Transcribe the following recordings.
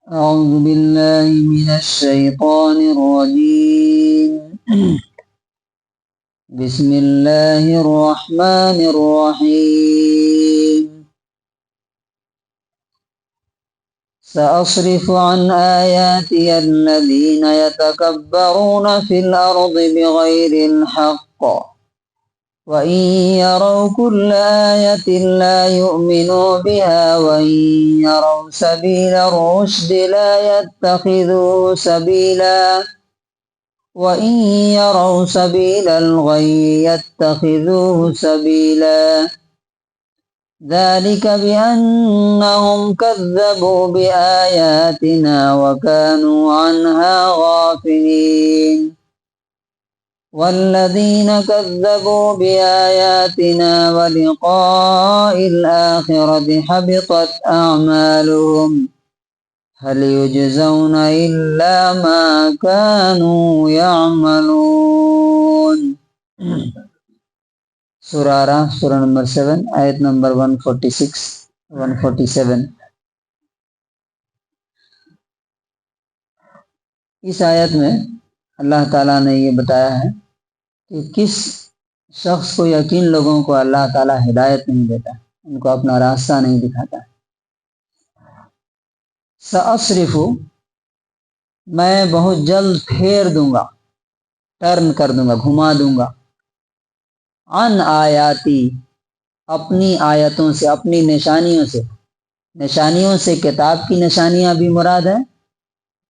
أعوذ بالله من الشيطان الرجيم. بسم الله الرحمن الرحيم. سأصرف عن آياتي الذين يتكبرون في الأرض بغير الحق وإن يروا كل آية لا يؤمنوا بها وإن يروا سبيل الرشد لا يتخذوه سبيلا وإن يروا سبيل الغي يتخذوه سبيلا ذلك بأنهم كذبوا بآياتنا وكانوا عنها غافلين والذين كذبوا بآياتنا ولقاء الآخرة حبطت أعمالهم هل يجزون إلا ما كانوا يعملون. سورہ آراف سورہ نمبر 7 آیت نمبر 146-147. اس آیت میں اللہ تعالیٰ نے یہ بتایا ہے کہ کس شخص کو یا کن لوگوں کو اللہ تعالیٰ ہدایت نہیں دیتا، ان کو اپنا راستہ نہیں دکھاتا. سأصرف، میں بہت جلد پھیر دوں گا، ٹرن کر دوں گا، گھما دوں گا، عن آیاتی، اپنی آیتوں سے، اپنی نشانیوں سے کتاب کی نشانیاں بھی مراد ہیں،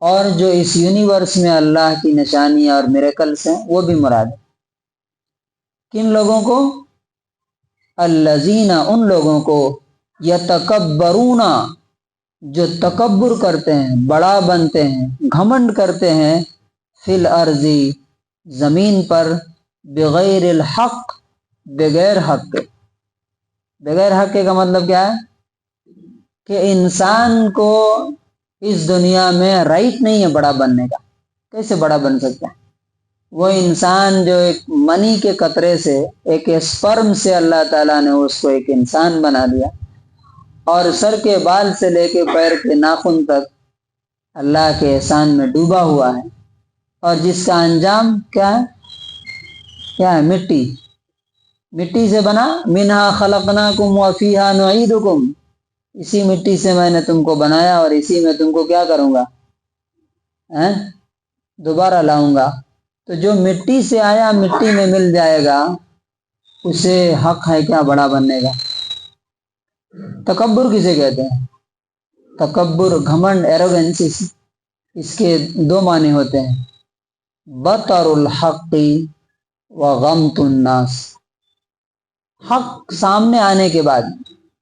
اور جو اس یونیورس میں اللہ کی نشانیاں اور میریکلز ہیں وہ بھی مراد ہیں. کن لوگوں کو؟ الذین، ان لوگوں کو، یتکبرون، جو تکبر کرتے ہیں، بڑا بنتے ہیں، گھمنڈ کرتے ہیں، فی الارض، زمین پر، بغیر الحق، بغیر حق کے. بغیر حق کے کا مطلب کیا ہے؟ کہ انسان کو اس دنیا میں رائٹ نہیں ہے بڑا بننے کا. کیسے بڑا بن سکتا ہے؟ وہ انسان جو ایک منی کے قطرے سے، ایک اسپرم سے اللہ تعالیٰ نے اس کو ایک انسان بنا دیا، اور سر کے بال سے لے کے پیر کے ناخن تک اللہ کے احسان میں ڈوبا ہوا ہے، اور جس کا انجام کیا ہے؟ مٹی سے بنا. منہا خلقناکم وفیہا نعیدکم، اسی مٹی سے میں نے تم کو بنایا اور اسی میں تم کو کیا کروں گا؟ دوبارہ لاؤں گا. تو جو مٹی سے آیا مٹی میں مل جائے گا، اسے حق ہے کیا بڑا بننے کا؟ تکبر کسے کہتے ہیں؟ تکبر، گھمنڈ، ایروگنس، اس کے دو معنی ہوتے ہیں، بطر الحق و غمت الناس. حق سامنے آنے کے بعد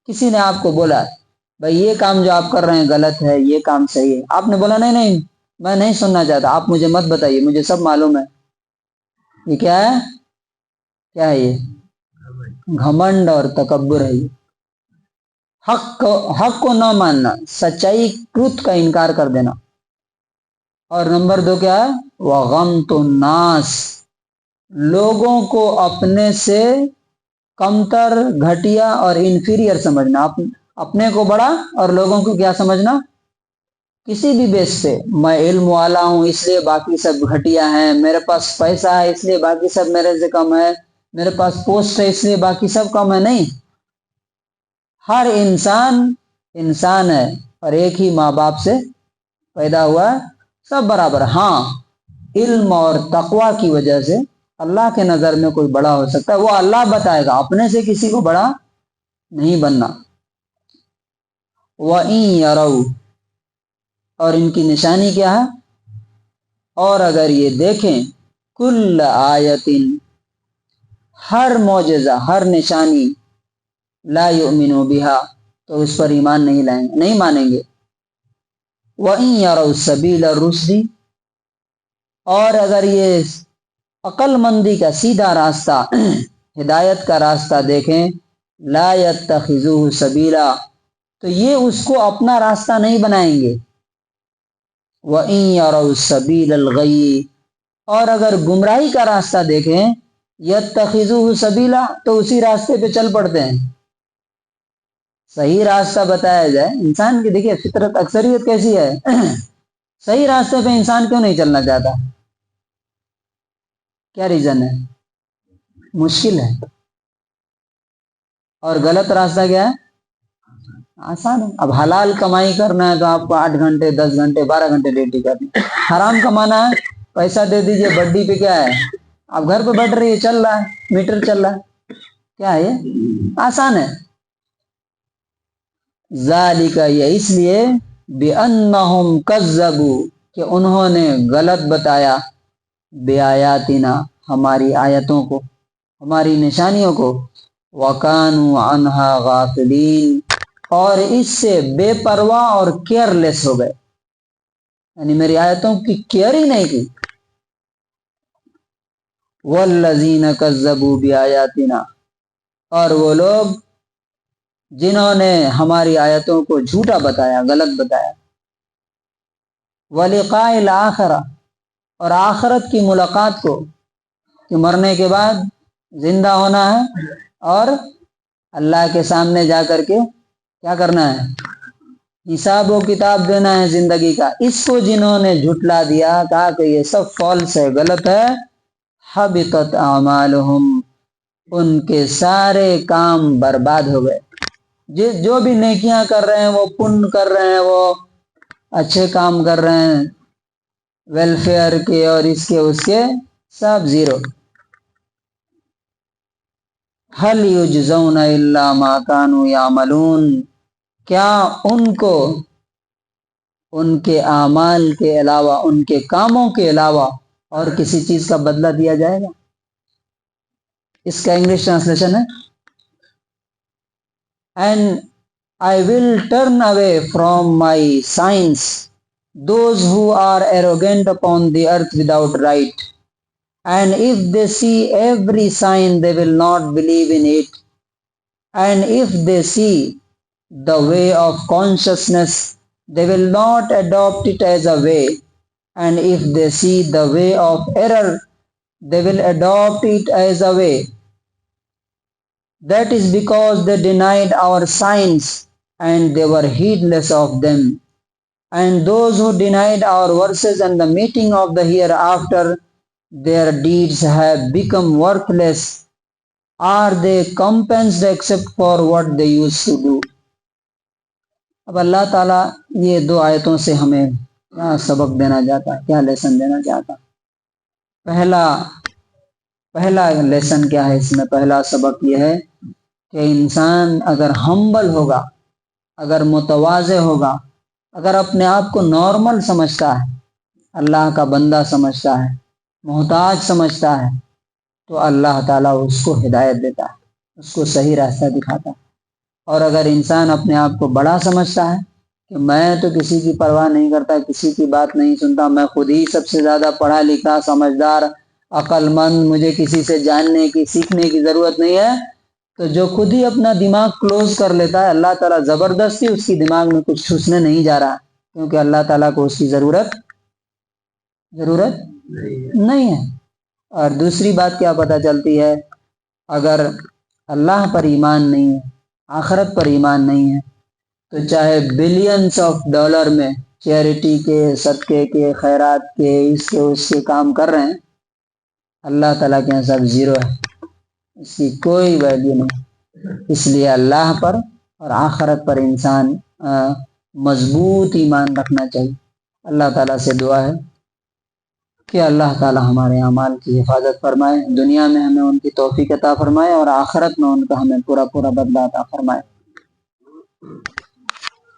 کسی نے آپ کو بولا بھائی یہ کام جو آپ کر رہے ہیں غلط ہے، یہ کام صحیح ہے، آپ نے بولا نہیں میں نہیں سننا چاہتا، آپ مجھے مت بتائیے، مجھے سب معلوم ہے. یہ کیا ہے؟ یہ گھمنڈ اور تکبر ہے. یہ حق کو نہ ماننا، سچائی، ٹروتھ کا انکار کر دینا. اور نمبر 2 کیا ہے؟ وغمت الناس، لوگوں کو اپنے سے کمتر، گھٹیا اور انفیریئر سمجھنا. اپنے کو بڑا اور لوگوں کو کیا سمجھنا؟ کسی بھی بیس پہ، میں علم والا ہوں اس لیے باقی سب گھٹیا ہیں، میرے پاس پیسہ ہے اس لیے باقی سب میرے سے کم ہے، میرے پاس پوسٹ ہے اس لیے باقی سب کم ہے. نہیں، ہر انسان ہے اور ایک ہی ماں باپ سے پیدا ہوا ہے، سب برابر. ہاں، علم اور تقوی کی وجہ سے اللہ کے نظر میں کوئی بڑا ہو سکتا ہے، وہ اللہ بتائے گا، اپنے سے کسی کو بڑا نہیں بننا. وَإِن يَرَوْا، اور ان کی نشانی کیا ہے؟ اور اگر یہ دیکھیں، کل آیتن، ہر معجزہ، ہر نشانی، لا یؤمنوا بہا، تو اس پر ایمان نہیں مانیں گے. وَإِن يَرَوْا سَبِيلَ الرُّشْدِ، اور اگر یہ عقل مندی کا سیدھا راستہ، ہدایت کا راستہ دیکھیں، لا يَتَّخِذُوهُ سَبِيلًا، تو یہ اس کو اپنا راستہ نہیں بنائیں گے. وَإِن يَرَوْا سَبِيلَ الْغَيِّ، اور اگر گمراہی کا راستہ دیکھیں، يَتَّخِذُوهُ سَبِيلًا، تو اسی راستے پہ چل پڑتے ہیں. صحیح راستہ بتایا جائے. انسان کی دیکھیے فطرت اکثریت کیسی ہے صحیح راستے پہ انسان کیوں نہیں چلنا چاہتا؟ کیا ریزن ہے؟ مشکل ہے. اور غلط راستہ کیا ہے؟ آسان ہے. اب حلال کمائی کرنا ہے تو آپ کو 8 گھنٹے 10 گھنٹے 12 گھنٹے ڈیوٹی کرنی. حرام کمانا ہے پیسہ دے دیجئے بڈی پہ کیا ہے اب گھر پہ بیٹھ رہی ہے چل رہا ہے میٹر چل رہا ہے. کیا ہے یہ؟ آسان ہے. ذالک یہ اس لیے بِأَنَّهُمْ كَذَّبُوا کہ انہوں نے غلط بتایا بِآیاتِنَا ہماری آیتوں کو ہماری نشانیوں کو وَكَانُوا عَنْهَا غَافِلِينَ اور اس سے بے پرواہ اور کیئر لیس ہو گئے یعنی میری آیتوں کی کیئر ہی نہیں کی. وَالَّذِينَ كَذَّبُوا بِآيَاتِنَا اور وہ لوگ جنہوں نے ہماری آیتوں کو جھوٹا بتایا غلط بتایا. وَلِقَاءِ الْآخِرَةِ اور آخرت کی ملاقات کو کہ مرنے کے بعد زندہ ہونا ہے اور اللہ کے سامنے جا کر کے کیا کرنا ہے حساب و کتاب دینا ہے زندگی کا. اس کو جنہوں نے جھٹلا دیا کہا کہ یہ سب فالس ہے غلط ہے حبطت اعمالہم ان کے سارے کام برباد ہو گئے. جو بھی نیکیاں کر رہے ہیں وہ پن کر رہے ہیں وہ اچھے کام کر رہے ہیں ویلفیئر کے اور اس کے سب زیرو. هل یجزون الا ما كانوا يعملون کیا ان کو ان کے اعمال کے علاوہ ان کے کاموں کے علاوہ اور کسی چیز کا بدلہ دیا جائے گا؟ اس کا انگلش ٹرانسلیشن ہے and I will turn away from my signs those who are arrogant upon the earth without right. And if they see every sign, they will not believe in it. And if they see the way of consciousness, they will not adopt it as a way. And if they see the way of error, they will adopt it as a way. That is because they denied our signs and they were heedless of them. And those who denied our verses and the meeting of the hereafter, their deeds have become worthless. Are they compensed except for what they used to do? اب اللہ تعالیٰ یہ 2 آیتوں سے ہمیں کیا سبق دینا چاہتا ہے کیا لیسن دینا چاہتا ہے؟ پہلا لیسن کیا ہے اس میں؟ پہلا سبق یہ ہے کہ انسان اگر ہمبل ہوگا اگر متواضع ہوگا اگر اپنے آپ کو نارمل سمجھتا ہے اللہ کا بندہ سمجھتا ہے محتاج سمجھتا ہے تو اللہ تعالیٰ اس کو ہدایت دیتا ہے اس کو صحیح راستہ دکھاتا ہے. اور اگر انسان اپنے آپ کو بڑا سمجھتا ہے کہ میں تو کسی کی پرواہ نہیں کرتا کسی کی بات نہیں سنتا میں خود ہی سب سے زیادہ پڑھا لکھا سمجھدار عقل مند مجھے کسی سے جاننے کی سیکھنے کی ضرورت نہیں ہے تو جو خود ہی اپنا دماغ کلوز کر لیتا ہے اللہ تعالیٰ زبردستی اس کی دماغ میں کچھ ٹھوسنے نہیں جا رہا کیونکہ اللہ تعالیٰ کو اس کی ضرورت نہیں ہے. اور دوسری بات کیا پتہ چلتی ہے اگر اللہ پر ایمان نہیں ہے آخرت پر ایمان نہیں ہے تو چاہے بلینس آف ڈالر میں چیریٹی کے صدقے کے خیرات کے اس کے کام کر رہے ہیں اللہ تعالیٰ کے یہاں سب زیرو ہے اس کی کوئی ویلیو نہیں. اس لیے اللہ پر اور آخرت پر انسان مضبوط ایمان رکھنا چاہیے. اللہ تعالیٰ سے دعا ہے کہ اللہ تعالیٰ ہمارے اعمال کی حفاظت فرمائے دنیا میں ہمیں ان کی توفیق عطا فرمائے اور آخرت میں ان کا ہمیں پورا بدلہ عطا فرمائے.